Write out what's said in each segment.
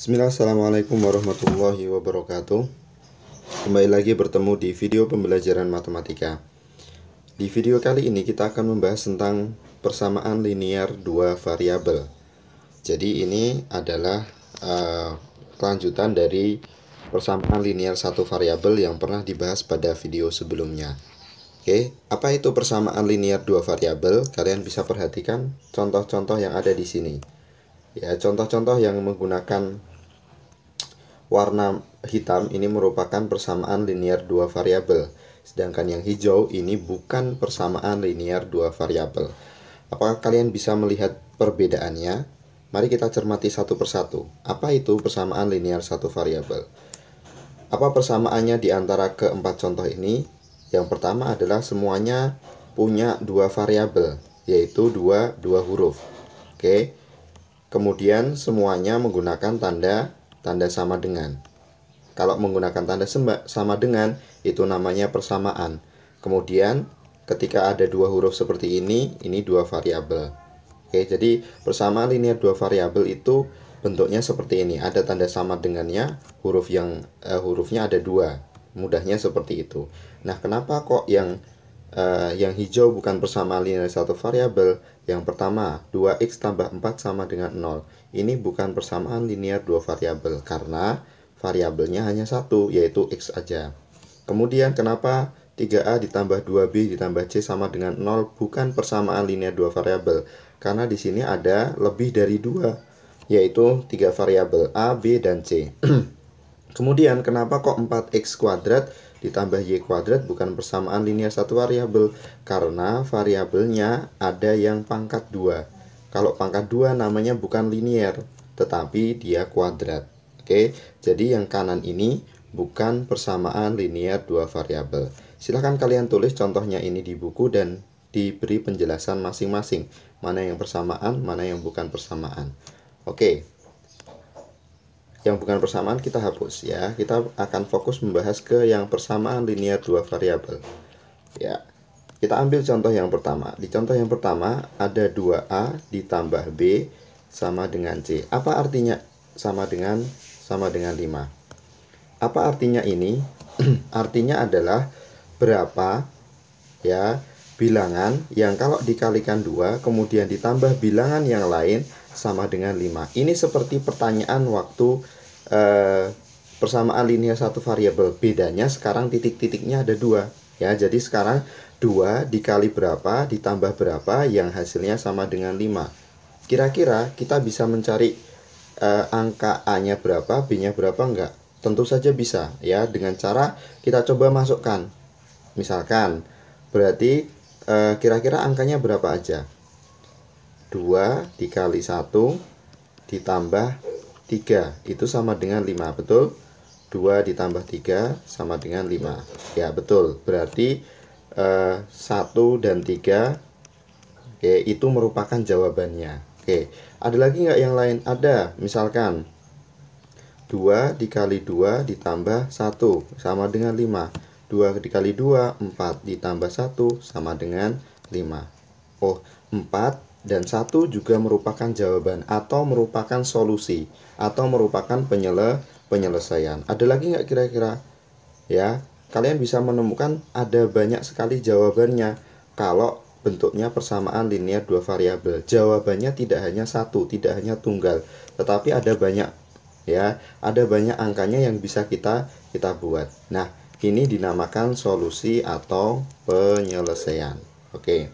Bismillah, assalamualaikum warahmatullahi wabarakatuh. Kembali lagi bertemu di video pembelajaran matematika. Di video kali ini kita akan membahas tentang persamaan linear dua variabel. Jadi ini adalah kelanjutan dari persamaan linear satu variabel yang pernah dibahas pada video sebelumnya. Oke, apa itu persamaan linear dua variabel? Kalian bisa perhatikan contoh-contoh yang ada di sini. Ya, contoh-contoh yang menggunakan warna hitam ini merupakan persamaan linear dua variabel, sedangkan yang hijau ini bukan persamaan linear dua variabel. Apakah kalian bisa melihat perbedaannya? Mari kita cermati satu persatu. Apa itu persamaan linear satu variabel? Apa persamaannya di antara keempat contoh ini? Yang pertama adalah semuanya punya dua variabel, yaitu dua huruf. Oke. Kemudian semuanya menggunakan tanda sama dengan. Kalau menggunakan tanda sama dengan, itu namanya persamaan. Kemudian ketika ada dua huruf seperti ini dua variabel. Oke, jadi persamaan linear dua variabel itu bentuknya seperti ini. Ada tanda sama dengannya, hurufnya ada dua. Mudahnya seperti itu. Nah, kenapa kok yang hijau bukan persamaan linear satu variabel? Yang pertama, 2x tambah 4 sama dengan 0. Ini bukan persamaan linear dua variabel karena variabelnya hanya satu, yaitu x aja. Kemudian kenapa 3a ditambah 2b ditambah c sama dengan 0 bukan persamaan linear dua variabel? Karena di sini ada lebih dari dua, yaitu 3 variabel a, b, dan c. Kemudian kenapa kok 4x kuadrat ditambah y kuadrat bukan persamaan linear satu variabel? Karena variabelnya ada yang pangkat 2. Kalau pangkat 2 namanya bukan linear, tetapi dia kuadrat. Oke, jadi yang kanan ini bukan persamaan linear dua variabel. Silahkan kalian tulis contohnya ini di buku dan diberi penjelasan masing-masing. Mana yang persamaan, mana yang bukan persamaan. Oke. Yang bukan persamaan kita hapus ya. Kita akan fokus membahas ke yang persamaan linear dua variabel. Ya. Kita ambil contoh yang pertama. Di contoh yang pertama ada 2a ditambah b sama dengan c. Apa artinya sama dengan 5? Apa artinya ini? Artinya adalah berapa ya bilangan yang kalau dikalikan 2 kemudian ditambah bilangan yang lain sama dengan 5. Ini seperti pertanyaan waktu persamaan linear satu variabel. Bedanya sekarang titik-titiknya ada 2 ya. Jadi sekarang 2 dikali berapa ditambah berapa yang hasilnya sama dengan 5. Kira-kira kita bisa mencari angka A-nya berapa, B-nya berapa enggak? Tentu saja bisa ya, dengan cara kita coba masukkan. Misalkan berarti kira-kira angkanya berapa aja? 2 dikali 1 ditambah 3 itu sama dengan 5, betul? 2 ditambah 3 sama dengan 5. Ya, betul. Berarti 1 dan 3 oke, itu merupakan jawabannya. Oke, ada lagi nggak yang lain? Ada, misalkan 2 dikali 2 ditambah 1 sama dengan 5. 2 dikali 2, 4 ditambah 1 sama dengan 5. Oh, 4 dan 1 juga merupakan jawaban atau merupakan solusi atau merupakan penyelesaian. Ada lagi nggak kira-kira? Ya, kalian bisa menemukan ada banyak sekali jawabannya kalau bentuknya persamaan linear dua variabel. Jawabannya tidak hanya satu, tidak hanya tunggal, tetapi ada banyak ya, ada banyak angkanya yang bisa kita buat. Nah, ini dinamakan solusi atau penyelesaian. Oke.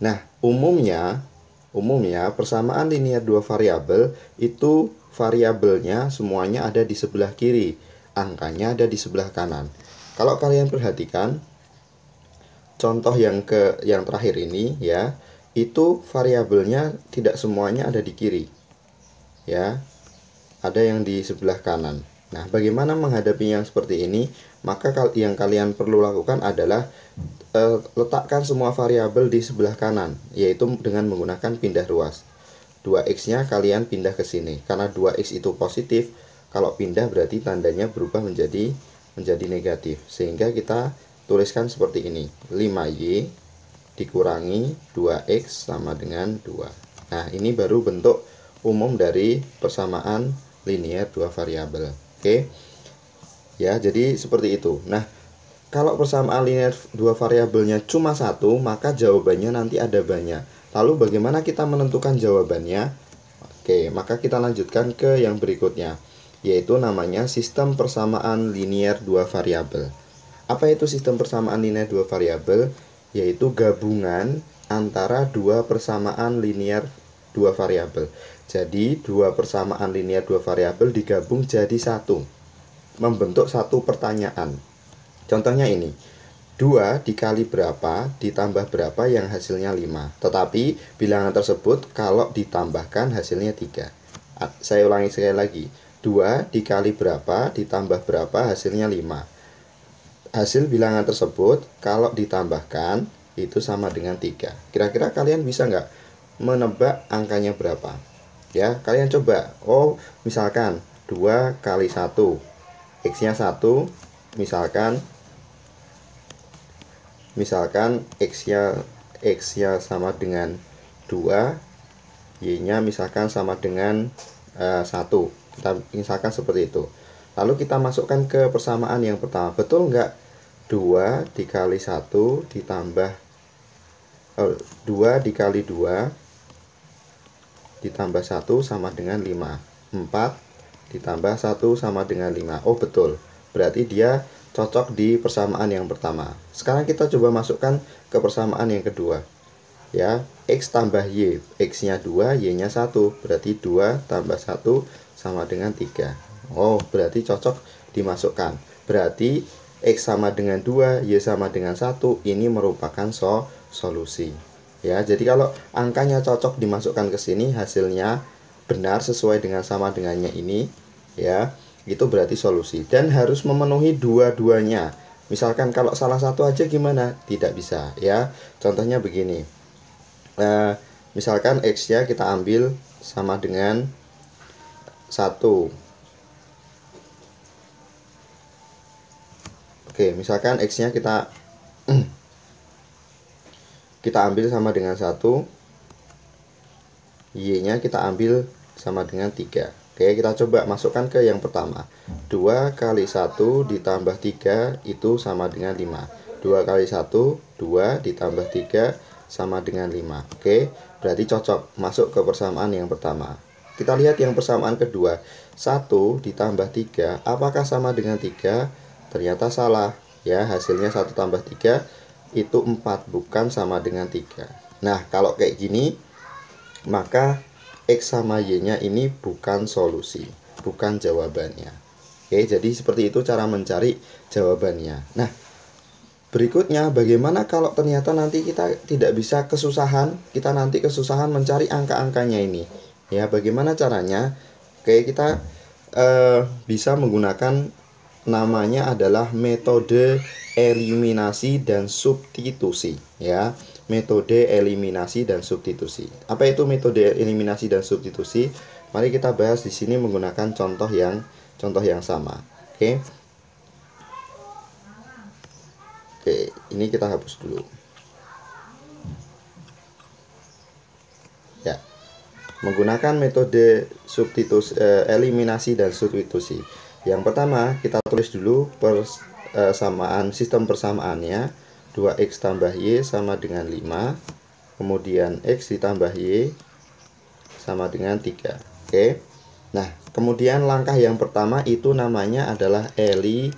Nah, umumnya persamaan linear dua variabel itu variabelnya semuanya ada di sebelah kiri, angkanya ada di sebelah kanan. Kalau kalian perhatikan contoh yang terakhir ini ya, itu variabelnya tidak semuanya ada di kiri. Ya. Ada yang di sebelah kanan. Nah, bagaimana menghadapi yang seperti ini? Maka yang kalian perlu lakukan adalah letakkan semua variabel di sebelah kanan, yaitu dengan menggunakan pindah ruas. 2x-nya kalian pindah ke sini. Karena 2x itu positif, kalau pindah berarti tandanya berubah menjadi negatif. Sehingga kita tuliskan seperti ini. 5y dikurangi 2x sama dengan 2. Nah, ini baru bentuk umum dari persamaan linear dua variabel. Oke. Ya, jadi seperti itu. Nah, kalau persamaan linear dua variabelnya cuma satu, maka jawabannya nanti ada banyak. Lalu bagaimana kita menentukan jawabannya? Oke, maka kita lanjutkan ke yang berikutnya, yaitu namanya sistem persamaan linear dua variabel. Apa itu sistem persamaan linear dua variabel? Yaitu gabungan antara dua persamaan linear dua variabel. Jadi, dua persamaan linear dua variabel digabung jadi satu, membentuk satu pertanyaan. Contohnya ini, 2 dikali berapa ditambah berapa yang hasilnya 5. Tetapi bilangan tersebut kalau ditambahkan hasilnya 3. Saya ulangi sekali lagi, 2 dikali berapa ditambah berapa hasilnya 5. Hasil bilangan tersebut kalau ditambahkan itu sama dengan 3. Kira-kira kalian bisa nggak menebak angkanya berapa? Ya, kalian coba. Oh, misalkan 2 kali 1, X-nya 1, misalkan X-nya sama dengan 2, Y-nya misalkan sama dengan 1. Kita misalkan seperti itu. Lalu kita masukkan ke persamaan yang pertama. Betul nggak? 2 dikali 1 ditambah 2 dikali 2 ditambah 1 sama dengan 5. 4 ditambah 1 sama dengan 5. Oh, betul. Berarti dia cocok di persamaan yang pertama. Sekarang kita coba masukkan ke persamaan yang kedua. Ya, X tambah Y. X-nya 2, Y-nya 1. Berarti 2 tambah 1 sama dengan 3. Oh, berarti cocok dimasukkan. Berarti X sama dengan 2, Y sama dengan 1. Ini merupakan solusi. Ya, jadi kalau angkanya cocok dimasukkan ke sini, hasilnya benar sesuai dengan sama dengannya ini, ya, itu berarti solusi. Dan harus memenuhi dua-duanya. Misalkan kalau salah satu aja gimana? Tidak bisa, ya. Contohnya begini. Misalkan X-nya kita ambil sama dengan 1. Oke, misalkan X-nya kita ambil sama dengan 1, Y-nya kita ambil sama dengan 3. Oke, kita coba masukkan ke yang pertama. 2 kali 1 ditambah 3 itu sama dengan 5. 2 kali 1, 2 ditambah 3 sama dengan 5. Oke, berarti cocok masuk ke persamaan yang pertama. Kita lihat yang persamaan kedua. 1 ditambah 3, apakah sama dengan 3? Ternyata salah. Ya, hasilnya 1 tambah 3 itu 4, bukan sama dengan 3. Nah, kalau kayak gini, maka X sama Y-nya ini bukan solusi, bukan jawabannya. Oke, jadi seperti itu cara mencari jawabannya. Nah, berikutnya bagaimana kalau ternyata nanti kita tidak bisa kita nanti kesusahan mencari angka-angkanya ini. Ya, bagaimana caranya? Oke, kita bisa menggunakan namanya adalah metode eliminasi dan substitusi, ya. Metode eliminasi dan substitusi. Apa itu metode eliminasi dan substitusi? Mari kita bahas di sini menggunakan contoh yang sama. Oke. Oke, ini kita hapus dulu. Ya. Menggunakan metode eliminasi dan substitusi. Yang pertama, kita tulis dulu sistem persamaannya. 2X tambah Y sama dengan 5. Kemudian X ditambah Y sama dengan 3. Oke. Nah, kemudian langkah yang pertama itu namanya adalah eliminasi.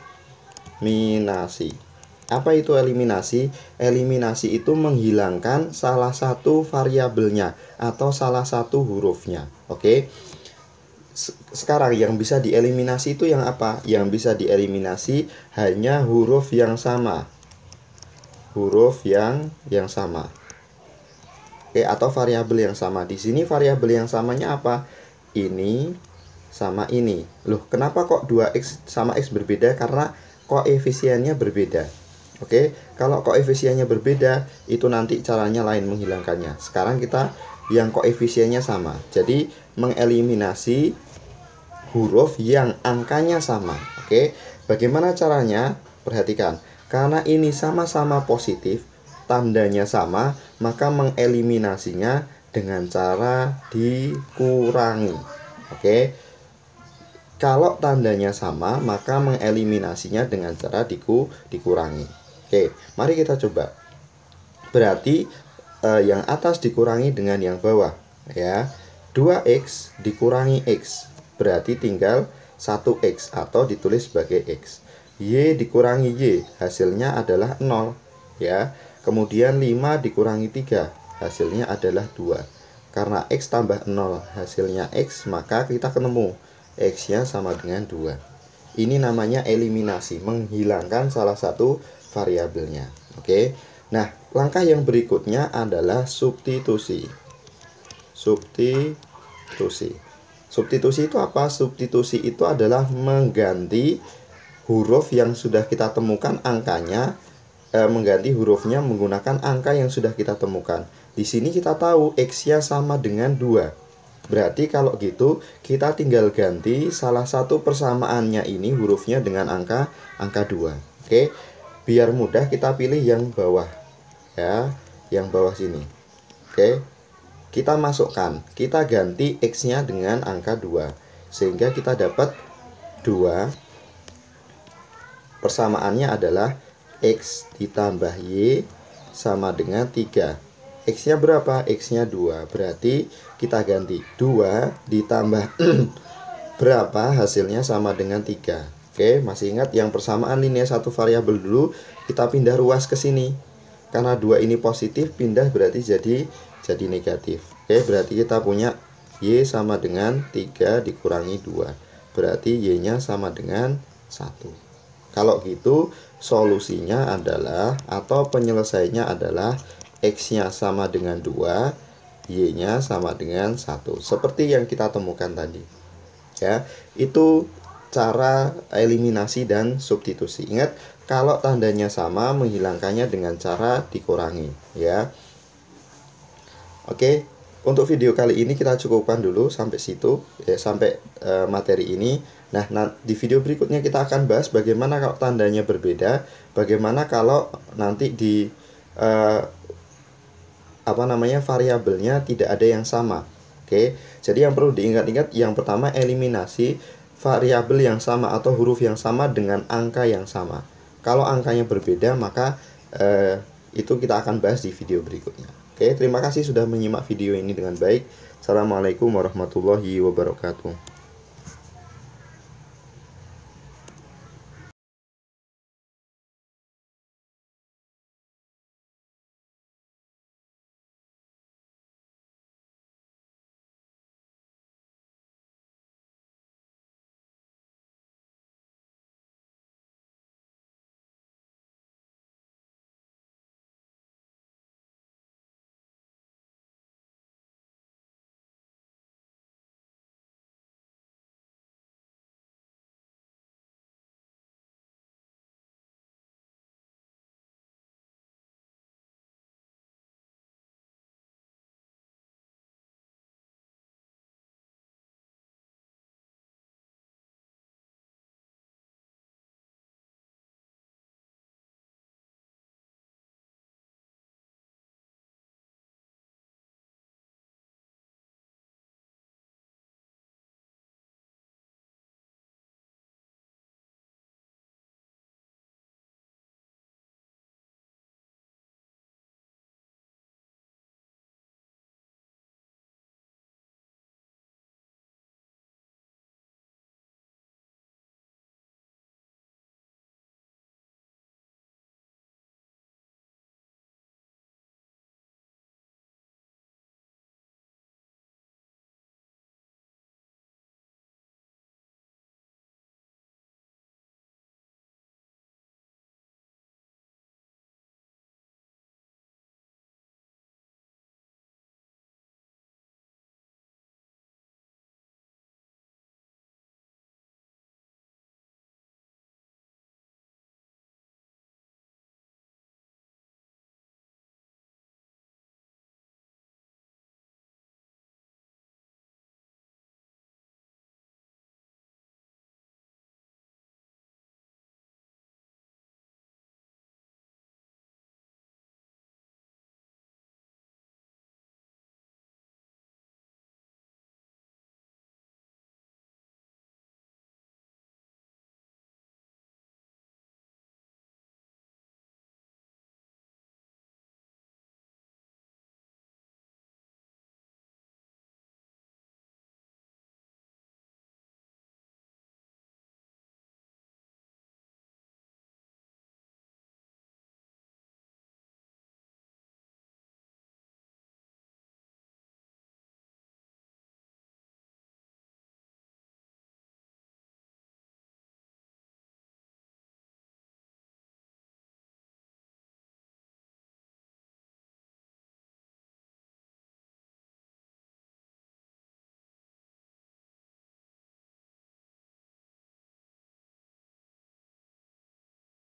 Apa itu eliminasi? Eliminasi itu menghilangkan salah satu variabelnya atau salah satu hurufnya. Oke. Sekarang yang bisa dieliminasi itu yang apa? Yang bisa dieliminasi hanya huruf yang sama. Huruf yang sama. Oke, atau variabel yang sama. Di sini variabel yang samanya apa? Ini sama ini. Loh, kenapa kok 2X sama X berbeda? Karena koefisiennya berbeda. Oke, kalau koefisiennya berbeda, itu nanti caranya lain menghilangkannya. Sekarang kita yang koefisiennya sama. Jadi, mengeliminasi huruf yang angkanya sama. Oke, bagaimana caranya? Perhatikan. Karena ini sama-sama positif, tandanya sama, maka mengeliminasinya dengan cara dikurangi. Oke. Kalau tandanya sama, maka mengeliminasinya dengan cara dikurangi. Oke, mari kita coba. Berarti yang atas dikurangi dengan yang bawah, ya. 2x dikurangi x, berarti tinggal 1x atau ditulis sebagai x. Y dikurangi y, hasilnya adalah 0, ya. Kemudian 5 dikurangi 3, hasilnya adalah 2. Karena x tambah 0 hasilnya x, maka kita ketemu x-nya sama dengan 2. Ini namanya eliminasi, menghilangkan salah satu variabelnya. Oke. Nah, langkah yang berikutnya adalah substitusi. Substitusi itu apa? Substitusi itu adalah mengganti huruf yang sudah kita temukan angkanya, mengganti hurufnya menggunakan angka yang sudah kita temukan. Di sini kita tahu x-nya sama dengan 2. Berarti kalau gitu kita tinggal ganti salah satu persamaannya ini hurufnya dengan angka 2. Oke. Biar mudah kita pilih yang bawah, ya, yang bawah sini. Oke. Kita masukkan, kita ganti x-nya dengan angka 2 sehingga kita dapat 2. Persamaannya adalah x ditambah y sama dengan 3. X-nya berapa? X-nya 2. Berarti kita ganti 2 ditambah berapa? Hasilnya sama dengan 3. Oke, masih ingat yang persamaan linear satu variabel dulu, kita pindah ruas ke sini. Karena 2 ini positif, pindah berarti jadi negatif. Oke, berarti kita punya y sama dengan 3 dikurangi 2. Berarti y-nya sama dengan 1. Kalau gitu, solusinya adalah atau penyelesaiannya adalah x-nya sama dengan 2, y-nya sama dengan 1. Seperti yang kita temukan tadi. Ya, itu cara eliminasi dan substitusi. Ingat, kalau tandanya sama, menghilangkannya dengan cara dikurangi, ya. Oke, untuk video kali ini kita cukupkan dulu sampai situ, ya, sampai materi ini. Nah, di video berikutnya kita akan bahas bagaimana kalau tandanya berbeda, bagaimana kalau nanti di variabelnya tidak ada yang sama. Oke, jadi yang perlu diingat-ingat, yang pertama eliminasi variabel yang sama atau huruf yang sama dengan angka yang sama. Kalau angkanya berbeda, maka itu kita akan bahas di video berikutnya. Oke, terima kasih sudah menyimak video ini dengan baik. Assalamualaikum warahmatullahi wabarakatuh.